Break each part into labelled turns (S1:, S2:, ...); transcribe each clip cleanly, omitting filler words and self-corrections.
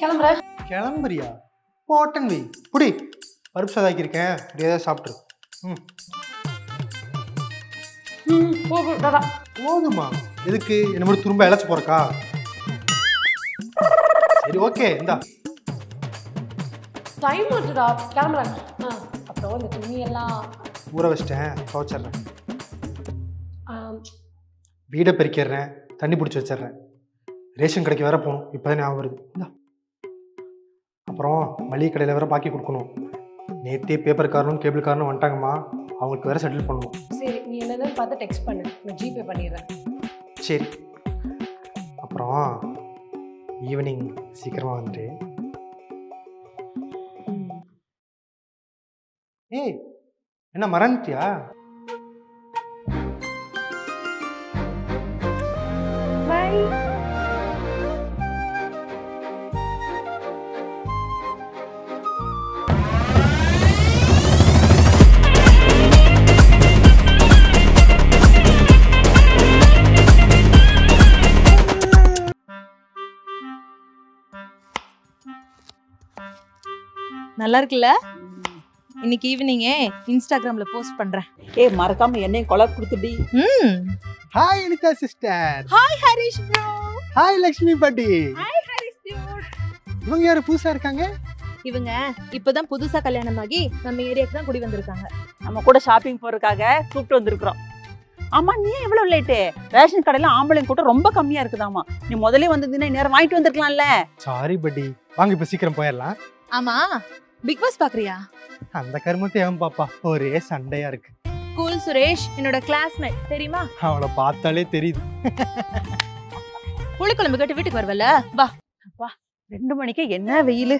S1: கிளம்புறேன்.
S2: கிளம்புறியா? போட்டன் வை புடி. பருப்பு சாதாக்கியிருக்கேன், அப்படியே சாப்பிட்ரு. போதுமா? எதுக்கு என்ன மாதிரி திரும்ப இழைச்சி போறக்கா? சரி ஓகே, இந்தா.
S1: டைம் ஆச்சுடா, கிளம்புறேன். அப்புறம் இந்த துணி எல்லாம்
S2: ஊற வச்சிட்டேன், துவைச்சிட்றேன். வீடை பெருக்கிடுறேன், தண்ணி பிடிச்சி வச்சிட்றேன். ரேஷன் கடைக்கு வேற போகணும், இப்போதான் ஞாபகம் வருது. இந்தா. அப்புறம் மளிகை கடையில் வேற பாக்கி கொடுக்கணும். நேற்றே பேப்பர் காரனும் கேபிள் காரனும் வந்துட்டாங்கம்மா, அவங்களுக்கு வேற செட்டில் பண்ணணும்.
S1: சரி, நீ என்னன்னு பார்த்து டெக்ஸ்ட் பண்ணு, நான் ஜிபே பண்ணிடுறேன்.
S2: சரி. அப்புறம் ஈவினிங் சீக்கிரமா வந்துட்டு. ஏய், என்ன மறந்துட்டியா?
S1: பை.
S3: நல்லா இருக்குல்ல? இன்னைக்கு ஈவினிங்கே இன்ஸ்டாகிராம்ல போஸ்ட் பண்றேன்.
S4: ஏய் மறக்காம என்னையும் கொலாப் கொடுத்துடி.
S2: Hi Anitha sister.
S3: Hi Harish bro.
S2: Hi Lakshmi பாட்டி.
S3: Hi Harish dude.
S2: இவங்க யாரு புதுசா இருக்காங்க?
S3: இவங்க இப்பதான் புதுசா கல்யாணமாகி நம்ம ஏரியாக்கு தான் குடி வந்திருக்காங்க.
S4: நம்ம கூட ஷாப்பிங் போறதுக்காக கூப்பிட்டு வந்திருக்கிறோம். ஆமா, நீ எவ்வளவு லேட்டு? ரேஷன் கடையில ஆம்பளைங்க கூட்டம் ரொம்ப கம்மியா இருக்குதாமா. நீ முதல்ல வந்திருந்தீங்கன்னா நேரம் வாங்கிட்டு வந்திருக்கலாம்ல.
S2: சாரி பாட்டி, வாங்க இப்ப சீக்கிரம் போயிடலாம்.
S3: ஆமா, பிக் பாஸ் பாக்குறியா?
S2: அந்த கருமத்தை ஏன் பாப்பா, ஒரே சண்டையா இருக்கு.
S3: கூல் சுரேஷ் என்னோட கிளாஸ்மேட், தெரியுமா?
S2: அவளை பார்த்தாலே தெரியுது.
S3: புளிக்குழம்பு கட்டி வீட்டுக்கு வருவல, வா.
S4: அப்பா 2 மணிக்கு என்ன வெயில்?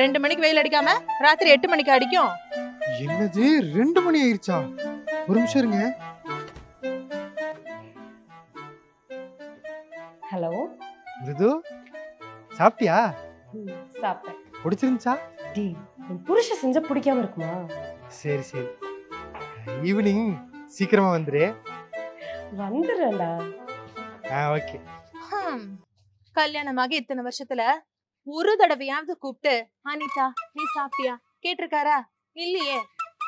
S3: 2 மணிக்கு வெயில் அடிக்காம ராத்திரி 8 மணிக்கு அடிக்கும்.
S2: என்னது 2 மணி ஆயிருச்சா? ஒரு நிமிஷம் இருங்க.
S1: ஹலோ
S2: மிருது, சாப்பிட்டியா?
S1: சாப்பிட்டேன்.
S2: பிடிச்சிருந்துச்சா?
S1: டி, உன் புருஷன் செஞ்சா பிடிக்காம இருக்குமா?
S2: சரி சரி, ஈவினிங் சீக்கிரமா வந்துரு.
S1: வந்துடுறேன்டா.
S2: ஓகே.
S3: கல்யாணமாகி இத்தனை வருஷத்துல ஒரு தடவையாவது கூப்பிட்டு அனிதா நீ சாப்பிட்டியா கேட்டிருக்காரா? இல்லையே.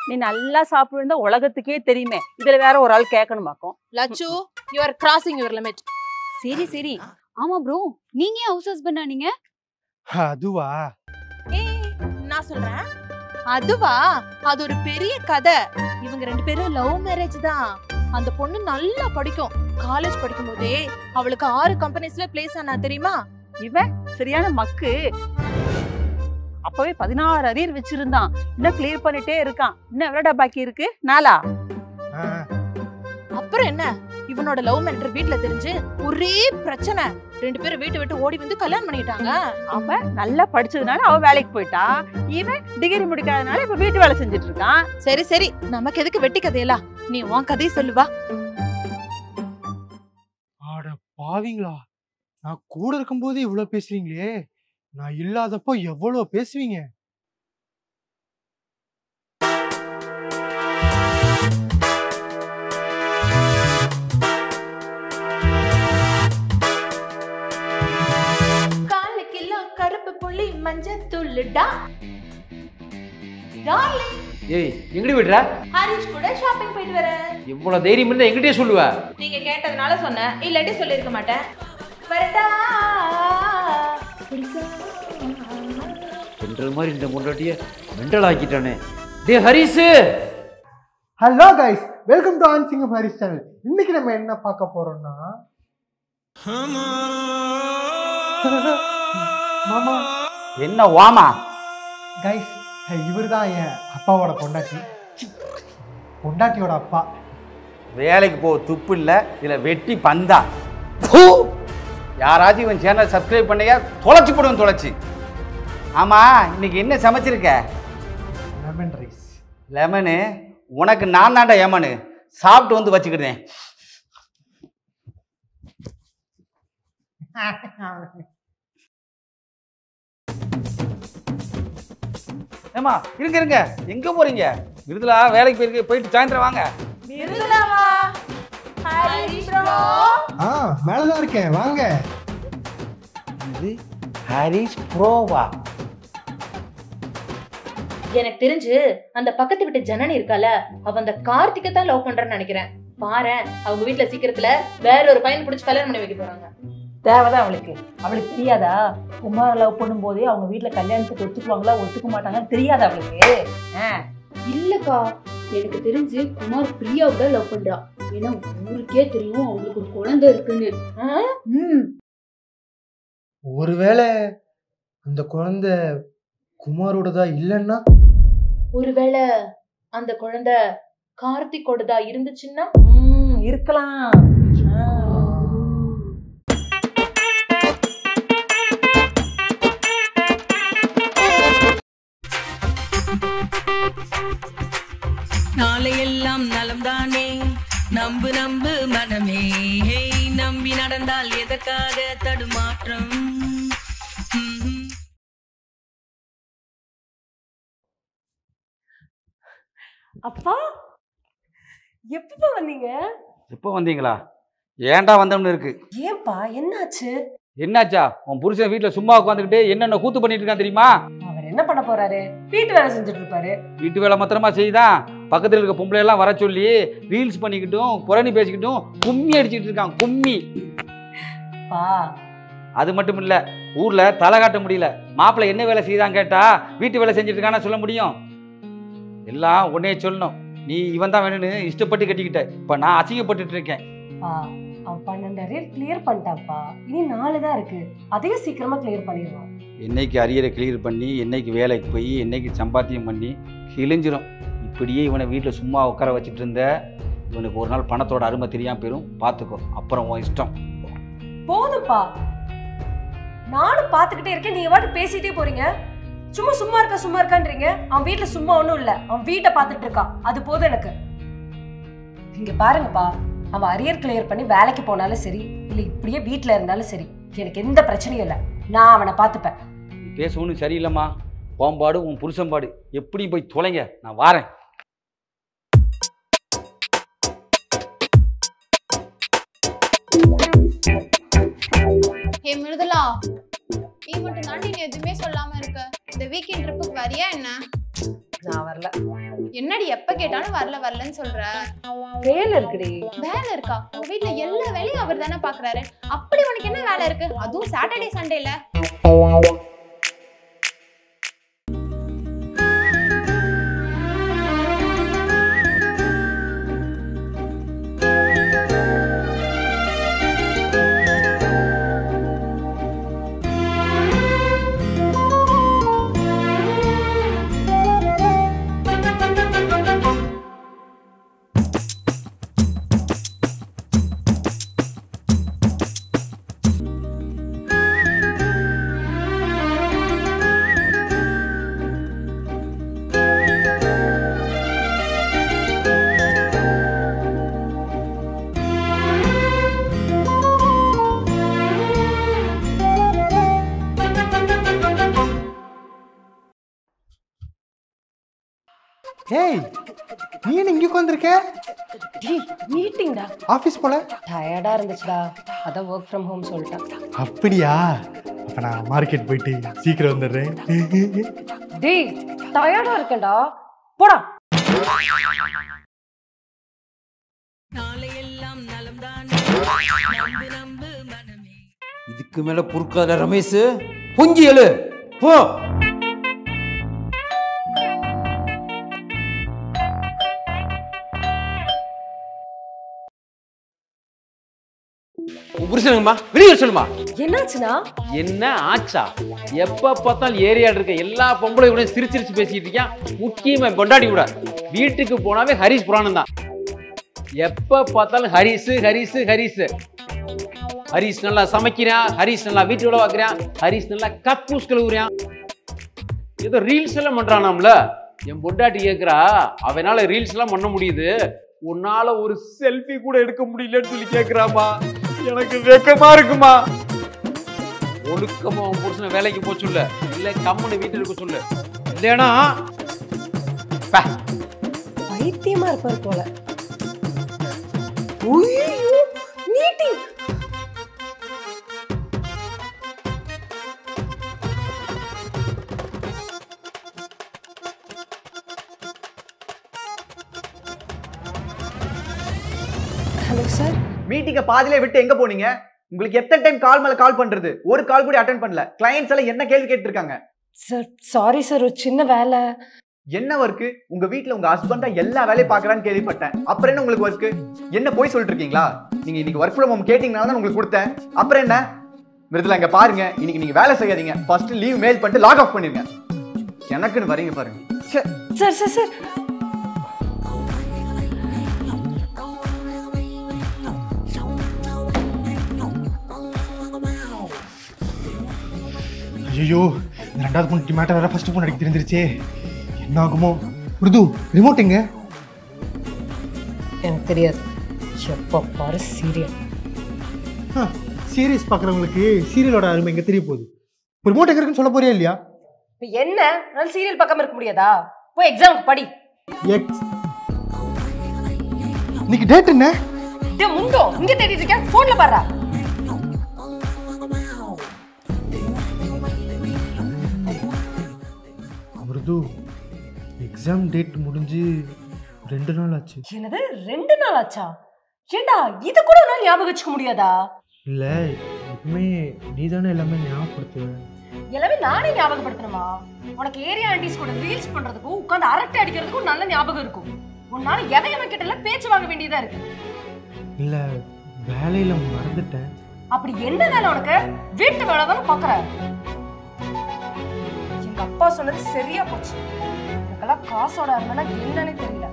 S4: நீ நல்லா சாப்பிடுறதா உலகத்துக்கே தெரியுமே, இதுல வேற ஒரு ஆள் கேட்கணுமாக்கும்.
S3: Latchu, you are crossing your limit.
S5: சரி சரி. ஆமா ப்ரோ, நீங்க ஹவுஸ் ஹஸ்பண்டா? நீங்க
S2: அதுவா?
S3: நான் சொல்றேன். அதுவா? அது ஒரு பெரிய கதை. இவங்க 2 பேரும் லவ் மேரேஜ் தான். அந்த பொண்ணு நல்லா படிக்கும். காலேஜ் படிக்கும் போதே அவளுக்கு 6 கம்பெனிஸ்ல பிளேஸ் ஆனா தெரியுமா?
S4: இவன் சரியான மக்கு. அப்பவே 16 அரியர் வச்சிருந்தான், இன்னும் கிளியர் பண்ணிட்டே இருக்கான். இன்னும் எவ்வளோடா பாக்கி இருக்கு? 4.
S3: அப்புறம் என்ன, இவனோட லவ் மேட்டர் வீட்டுல தெரிஞ்சு ஒரே பிரச்சனை. 2 பேரும் வீட்டை விட்டு ஓடி வந்து கல்யாணம் பண்ணிட்டாங்க.
S4: அவன் நல்லா படிச்சதுனால அவ வேலைக்கு போயிட்டா, இவன் டிகிரி முடிக்காதனால இப்ப வீட்டு வேலை செஞ்சுட்டு இருக்கான்.
S3: சரி சரி, நமக்கு எதுக்கு வெட்டி கதையெல்லாம்? நீ உன் கதையை சொல்லுவா.
S2: ஆட பாவீங்களா, நான் கூட இருக்கும்போது இவ்வளவு பேசுறீங்களே, நான் இல்லாதப்போ எவ்வளவு பேசுவீங்க.
S3: கருப்பு புள்ளி மஞ்சள் தூள்டா. டார்லிங்,
S6: ஏய் எங்கடி விடுற?
S3: ஹரிஷ் கூட ஷாப்பிங் போயிட்டு வரேன்.
S6: இவ்வளவு தைரியம் இருந்தா எங்கிட்டே சொல்லுவ?
S3: நீங்க கேட்டதுனால சொன்னேன், இல்லாட்டி சொல்லிருக்க மாட்டேன். வரட்டா?
S6: என்ற மாதிரி இந்த முன்னாடியே மெண்டல் ஆக்கிட்டானே. டே Harish.
S2: Hello guys, welcome to ஆன் சிங்கம் ஹரிஷ் சேனல். இன்னைக்கு நம்ம என்ன பார்க்க போறோம்னா, மாமா.
S6: என்ன வாமா?
S2: கைஸ், இவர் தான் என் அப்பாவோட பொண்டாட்டி, பொண்டாட்டியோட அப்பா.
S6: வேலைக்கு போ துப்பு இல்லை, இதில் வெட்டி பந்தா. யாராச்சும் இவன் சேனல் சப்ஸ்கிரைப் பண்ணையா? தொலைச்சி போடுவேன் தொலைச்சி. ஆமாம், இன்னைக்கு என்ன சமைச்சிருக்க?
S2: Lemon rice.
S6: லெமனு? உனக்கு நான் தாண்டா ஏமனு, சாப்பிட்டு வந்து வச்சுக்கிட்டேன். ஏமா இருங்க இருங்க, எங்க போறீங்க? விருதுலா வேலைக்கு போயிருக்கு, போயிட்டு சாயந்தரம் வாங்க.
S3: விருதுலாவா? ஹரிஷ் ப்ரோ.
S2: மேலதான் இருக்கேன், வாங்க.
S6: இது ஹரிஷ் ப்ரோவா?
S3: எனக்கு தெரிஞ்சு அந்த பக்கத்து வீட்டு ஜனனி இருக்கால, அவ அந்த கார்த்திகை தான் லவ் பண்றான்னு நினைக்கிறேன். பாரேன், அவங்க வீட்டுல சீக்கிரத்துல வேற ஒரு பையன் பிடிச்சி கல்யாணம் பண்ணி வைக்க போறாங்க.
S4: தேவைதான் அவளுக்கு. அவளுக்கு தெரியாதா குமார லவ் பண்ணும் போதே அவங்க வீட்டுல கல்யாணத்துக்கு ஒத்துக்குவாங்களா ஒத்துக்க மாட்டாங்கன்னு தெரியாதா அவளுக்கு?
S5: இல்லக்கா, எனக்கு தெரிஞ்சு குமார் பிரியாவை தான் லவ் பண்றா. ஏன்னா ஊருக்கே தெரியும் அவங்களுக்கு ஒரு குழந்தை இருக்குன்னு.
S2: ஒருவேளை அந்த குழந்தை குமாரோடதா இல்லைன்னா?
S3: ஒருவேளை அந்த குழந்தை கார்த்திகோடதா இருந்துச்சுன்னா?
S4: இருக்கலாம்.
S7: நாளையெல்லாம் நலம்தானே, நம்பு நம்பு மனமே, நம்பி நடந்தால் எதற்காக தடுமாற்றம்?
S1: அப்பா எப்ப வந்தீங்க?
S6: இப்போ வந்தீங்களா? ஏன்டா வந்தோம்னு இருக்கு.
S1: ஏன்பா என்னாச்சு?
S6: என்னாச்சா? உன் புருஷன் வீட்டில் சும்மா உட்காந்துக்கிட்டு என்னென்ன கூத்து பண்ணிட்டு இருக்கான் தெரியுமா?
S1: அவர் என்ன பண்ண போறாரு? வீட்டு வேலை செஞ்சுட்டு இருப்பாரு.
S6: வீட்டு வேலை மாத்திரமா செய்தான், பக்கத்தில் இருக்க பொம்பளை எல்லாம் வர சொல்லி ரீல்ஸ் பண்ணிக்கிட்டும் புரணி பேசிக்கிட்டும் கும்மி அடிச்சுட்டு இருக்கான். கும்மி.
S1: பா
S6: அது மட்டும் இல்லை, ஊரில் தலை காட்ட முடியல. மாப்பிள்ளை என்ன வேலை செய்தான் கேட்டா வீட்டு வேலை செஞ்சுட்டு இருக்கான்னு சொல்ல முடியும்? எல்லாம் உடனே சொல்லணும். நீ இவன் தான் வேணும்னு இஷ்டப்பட்டு கட்டிக்கிட்ட. இப்போ நான் அசிங்கப்பட்டுட்டு இருக்கேன்.
S1: பா அவன் 12 அரியர் கிளியர் பண்ணிட்டாப்பா. இனி 4 தான் இருக்கு. அதையும் சீக்கிரமா கிளியர் பண்ணிடுவான்.
S6: என்னைக்கு அரியரை கிளியர் பண்ணி, என்னைக்கு வேலைக்கு போய், என்னைக்கு சம்பாத்தியம் பண்ணி கிழிஞ்சிரும். இப்படியே இவனை வீட்டில் சும்மா உட்கார வச்சுட்டு இருந்த, இவனுக்கு ஒரு நாள் பணத்தோட அருமை தெரியாம போயிடும். பார்த்துக்கோ, அப்புறம் உன் இஷ்டம்.
S1: போதும்ப்பா, நானும் பாத்துக்கிட்டே இருக்கேன். நீங்க வாட்டு பேசிட்டே போறீங்க. சும்மா இருக்கான்றீங்க. அவன் வீட்டுல சும்மா ஒண்ணும் இல்ல, அவன் வீட்டை பாத்துட்டு இருக்கான். அது போதும் எனக்கு. இங்க பாருங்கப்பா, அவன் அரியர் கிளியர் பண்ணி வேலைக்கு போனாலும் சரி, இல்ல இப்படியே வீட்டுல இருந்தாலும் சரி, எனக்கு எந்த பிரச்சனையும் இல்லை. நான் அவனை பார்த்துப்பேன்.
S6: நீ பேசணும் சரியில்லைம்மா. போம்பாடு உன் புருஷன்பாடு. எப்படி போய் தொலைங்க, நான் வாரேன்.
S8: ஏ மிருதுலா, நீ மட்டும் தாண்டி நீ எதுவுமே சொல்லாம இருக்க. இந்த வீக்கெண்ட் ட்ரிப்புக்கு வரியா என்ன?
S1: நான் வரல.
S8: என்னடி எப்ப கேட்டாலும் வரலன்னு சொல்ற?
S1: வேலை இருக்குடி.
S8: வேலை இருக்கா? உங்க வீட்டுல எல்லா வேலையும் அவர் தானே பாக்குறாரு. அப்படி உனக்கு என்ன வேலை இருக்கு? அதுவும் சாட்டர்டே சண்டேல.
S2: ஏய், நீ என்ன இங்கே உட்காந்துருக்க?
S1: மீட்டிங்டா.
S2: ஆஃபீஸ் போல?
S1: டயர்டா இருந்துச்சுடா, அதான் ஒர்க் ஃப்ரம் ஹோம் சொல்லிட்டேன்.
S2: அப்படியா? அப்ப நான் மார்க்கெட் போயிட்டு சீக்கிரம் வந்துடுறேன்.
S1: டேய், டயர்டா இருக்கேன்டா, போடா.
S7: நாளையெல்லாம் நலம்தானே, நம்பு நம்பு மனமே.
S9: இதுக்கு மேல பொறுக்காத ரமேஷ், பொங்கி எழு போ. புருஷனுங்கம்மா வெளியே சொல்லுமா.
S1: என்னாச்சுனா?
S9: என்ன ஆச்சா? எப்ப பார்த்தாலும் ஏரியால இருக்க எல்லா பொம்பளை கூட சிரிச்சிரிச்சு பேசிட்டு இருக்கான். முக்கியமா கொண்டாடி கூட வீட்டுக்கு போனாவே ஹரிஷ் புராணம் தான். எப்ப பார்த்தாலும் ஹரிஷ் ஹரிஷ் ஹரிஷ். ஹரிஷ் நல்லா சமைக்கிறான், ஹரிஷ் நல்லா வீட்டு வேலை பார்க்கறான், ஹரிஷ் நல்லா கக்கூஸ் கழுவுறான், ஏதோ ரீல்ஸ் எல்லாம் பண்றானாம்ல. என் பொண்டாட்டி கேட்கிறா, அவனால ரீல்ஸ் எல்லாம் பண்ண முடியுது, உன்னால ஒரு செல்ஃபி கூட எடுக்க முடியலன்னு சொல்லி கேட்கிறாமா. எனக்கு வெக்கமா இருக்குமா. ஒழுக்கமா உன் புருஷனை வேலைக்கு போக சொல்லு, இல்ல கம்முன்னு வீட்டுல இருக்க சொல்லு. இல்லையா
S1: பைத்தியமா இருப்பாரு போல. மீட்டிங். Hello sir.
S10: மீட்டிங்க பாதியிலே விட்டு எங்க போனீங்க? உங்களுக்கு எத்தனை டைம் கால் மேல கால் பண்றது? ஒரு கால் கூட அட்டென்ட் பண்ணல. கிளையன்ட்ஸ் எல்லாம் என்ன கேள்வி கேட்டு இருக்காங்க?
S1: சார் சாரி சார், ஒரு சின்ன வேலை.
S10: என்ன ஒர்க்கு? உங்க வீட்ல உங்க ஹஸ்பண்டா எல்லா வேலையும் பாக்குறான்னு கேள்விப்பட்டேன். அப்புறம் என்ன உங்களுக்கு ஒர்க்கு? என்ன போய் சொல்லிட்டு இருக்கீங்களா? நீங்க இன்னைக்கு ஒர்க் ஃப்ரம் ஹோம் கேட்டீங்கனால தான் உங்களுக்கு கொடுத்தேன். அப்புறம் என்ன? மிருதுலா இங்க பாருங்க, இன்னைக்கு நீங்க வேலை செய்யாதீங்க. ஃபர்ஸ்ட் லீவ் மெயில் பண்ணிட்டு லாக் ஆஃப் பண்ணிருங்க. எனக்குன்னு வரீங்க பாருங்க.
S1: சார் சார் சார்
S2: ஐயோ, இந்த ரெண்டாவது பொண்ணு மேட்டர் வேற ஃபர்ஸ்ட் பொண்ணு அடிக்க தெரிஞ்சிருச்சே, என்ன ஆகுமோ? மிருது, ரிமோட் எங்க?
S1: எனக்கு தெரியாது. எப்போ பாரு சீரியல்.
S2: சீரியஸ் பார்க்குறவங்களுக்கு சீரியலோட அருமை எங்க தெரிய போகுது. ரிமோட் எங்க இருக்குன்னு சொல்ல போறியா இல்லையா?
S1: இப்போ என்ன, நான் சீரியல் பார்க்காம இருக்க முடியாதா? போய் எக்ஸாமுக்கு படி.
S2: இன்னைக்கு டேட் என்ன?
S1: முண்டோ இங்க தேடிட்டு இருக்கேன், போன்ல பாரு.
S2: மிருது, எக்ஸாம் டேட் முடிஞ்சு 2 நாள் ஆச்சு.
S1: என்னது 2 நாள் ஆச்சா? ஏண்டா இது கூட நான் ஞாபகம் வச்சுக்க முடியாதா?
S2: இல்ல, எப்பவுமே நீ தானே எல்லாமே ஞாபகப்படுத்துவ.
S1: எல்லாமே நானே ஞாபகப்படுத்தணுமா? உனக்கு ஏரியா ஆண்டிஸ் கூட ரீல்ஸ் பண்றதுக்கும் உட்காந்து அரட்டை அடிக்கிறதுக்கும் நல்ல ஞாபகம் இருக்கும். உன்னால எவன் கிட்ட பேச்சு வாங்க வேண்டியதா இருக்கு.
S2: இல்ல, வேலையில மறந்துட்டேன்.
S1: அப்படி என்ன வேலை உனக்கு? வீட்டு வேலை தானே பாக்குற. எங்க அப்பா சொன்னது சரியா போச்சு. எனக்கெல்லாம் காசோட அருமைனா என்னன்னு தெரியல.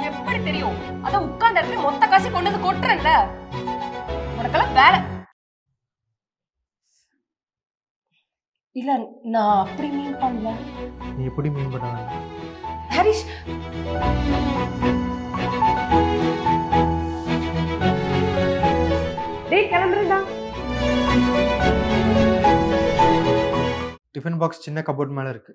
S1: எப்படி தெரியும்? அதான் உட்கார்ந்த இடத்துல மொத்த காசு கொண்டு வந்து கொட்டுறேன்ல. உனக்கெல்லாம் வேலை இல்ல. நான் அப்படி மீன் பண்ணல.
S2: நீ எப்படி மீன் பண்ண?
S1: ஹரிஷ், டேய் கிளம்புறடா.
S2: டிஃபன் பாக்ஸ் சின்ன கபோர்ட் மேல இருக்கு.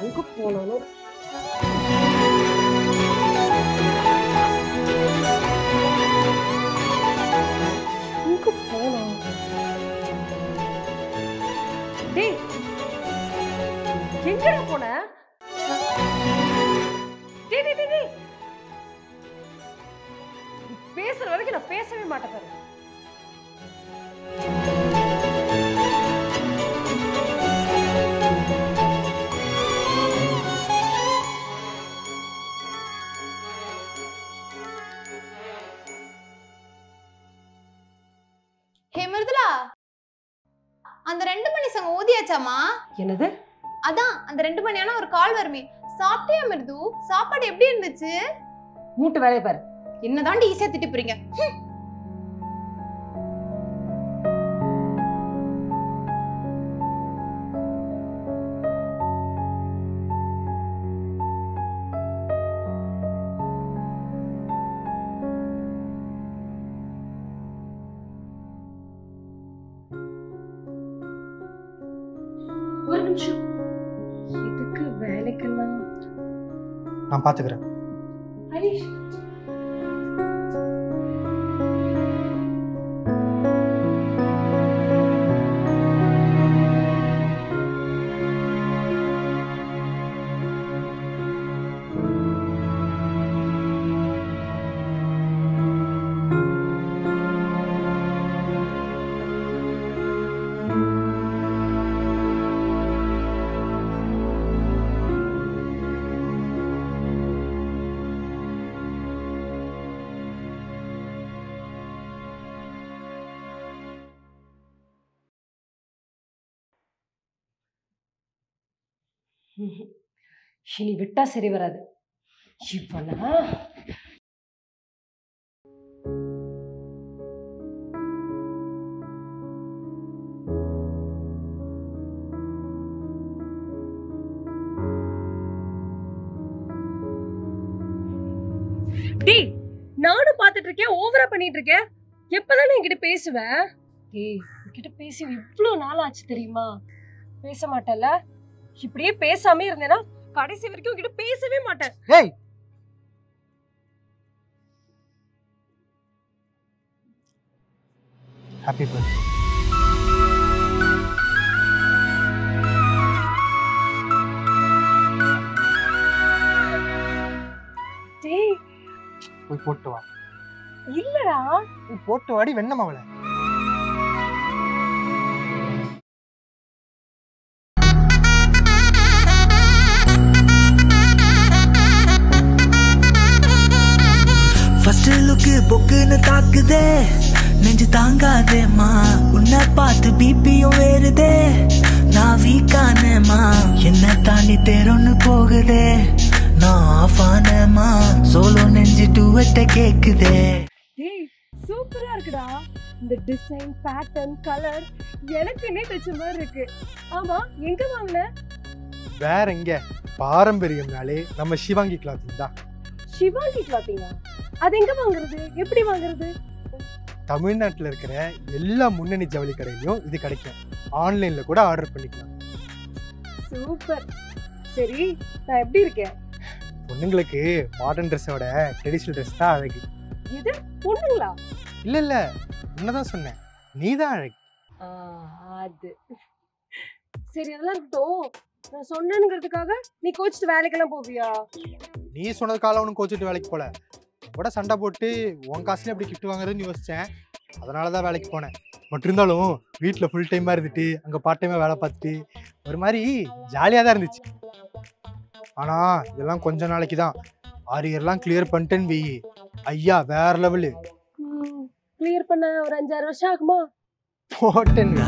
S1: எங்க போனாலும் எங்க போனோம்? டேய் எங்கடா போன? டேய் டேய் டேய், பேசுற வரைக்கும் நான் பேசவே மாட்டேன் பாரு.
S8: ஹே மிருதுலா, அந்த 2 மணி சங்க ஊதியாச்சாமா?
S1: என்னது?
S8: அதான் அந்த 2 மணியான ஒரு கால் வருமே. சாப்பிட்டியா மிருது? சாப்பாடு எப்படி இருந்துச்சு?
S1: மூட்டு வேலைய பாரு.
S8: என்னதாண்டி ஈஸியா திட்டி போறீங்க.
S1: ஒரு நிமிஷம், இதுக்கு வேலைக்கெல்லாம்
S2: நான் பாத்துக்கிறேன்.
S1: ஹரிஷ், இனி விட்டா சரி வராது. இவனா டேய், நானும் பாத்துட்டு இருக்கேன், ஓவரா பண்ணிட்டு இருக்கேன். எப்பதானே என்கிட்ட பேசுவேன்? டேய், என்கிட்ட பேசி இவ்வளவு நாள் ஆச்சு தெரியுமா? பேச மாட்டல. இப்படியே பேசாம இருந்தேனா கடைசி வரைக்கும் உன்கிட்ட பேசவே மாட்டேன்.
S2: ஏய், ஹாப்பி பர்த்டே.
S1: டேய்
S2: போய் போட்டு வா.
S1: இல்லடா.
S2: நீ போட்டு வாடி வெண்ணமாவல.
S7: ஃபர்ஸ்ட் லுக்கு பொக்குன்னு தாக்குதே, நெஞ்சு தாங்காதேம்மா, உன்னை பார்த்து பிபியும் வேறுதே, நான் வீக்கானேம்மா, என்ன தாண்டி தேரொன்னு போகுதே, நான் ஆஃப் ஆனேம்மா, சோலோ நெஞ்சு டூவெட்ட கேக்குதே.
S1: டேய் சூப்பரா இருக்குடா. இந்த டிசைன், பேட்டர்ன், கலர் எனக்குன்னே தச்ச மாதிரி இருக்கு. ஆமா எங்க வாங்குன?
S2: வேற எங்க, பாரம்பரியம்னாலே நம்ம சிவாங்கி கிளாத்திங் தான்.
S1: சிவாங்கி கிளாத்திங்கா? அது எங்க வாங்குறது, எப்படி வாங்குறது?
S2: தமிழ்நாட்டில் இருக்கிற எல்லா முன்னணி ஜவுளி கடையிலையும் இது கிடைக்கும். ஆன்லைன்ல கூட ஆர்டர் பண்ணிக்கலாம்.
S1: சூப்பர். சரி நான் எப்படி இருக்கேன்?
S2: பொண்ணுங்களுக்கு மாடர்ன் ட்ரெஸ்ஸோட ட்ரெடிஷ்னல் ட்ரெஸ் தான் அழகு.
S1: இது பொண்ணுங்களா?
S2: இல்ல இல்ல, உன்னதான் சொன்னேன், நீ தான் அழகு.
S1: அது சரி, அதெல்லாம் இருக்கட்டும். நான் சொன்னேங்கிறதுக்காக நீ கோச்சிட்டு வேலைக்கெல்லாம் போவியா?
S2: நீ சொன்னதுக்கால ஒன்றும் கோச்சிட்டு வேலைக்கு போல, கூட சண்டை போட்டு உன் காசுல எப்படி கிஃப்ட் வாங்குறதுன்னு யோசிச்சேன். அதனால தான் வேலைக்கு போனேன். மட்டும் இருந்தாலும் வீட்டில் ஃபுல் டைமாக இருந்துட்டு அங்கே பார்ட் டைமாக வேலை பார்த்துட்டு ஒரு மாதிரி ஜாலியாக தான் இருந்துச்சு. ஆனால் இதெல்லாம் கொஞ்ச நாளைக்கு தான். 6 இயர்லாம் கிளியர் பண்ணிட்டேன்னு வை, ஐயா வேற லெவலு.
S1: கிளியர் பண்ண ஒரு 5-6 வருஷம் ஆகுமா?
S2: போட்டேன்னு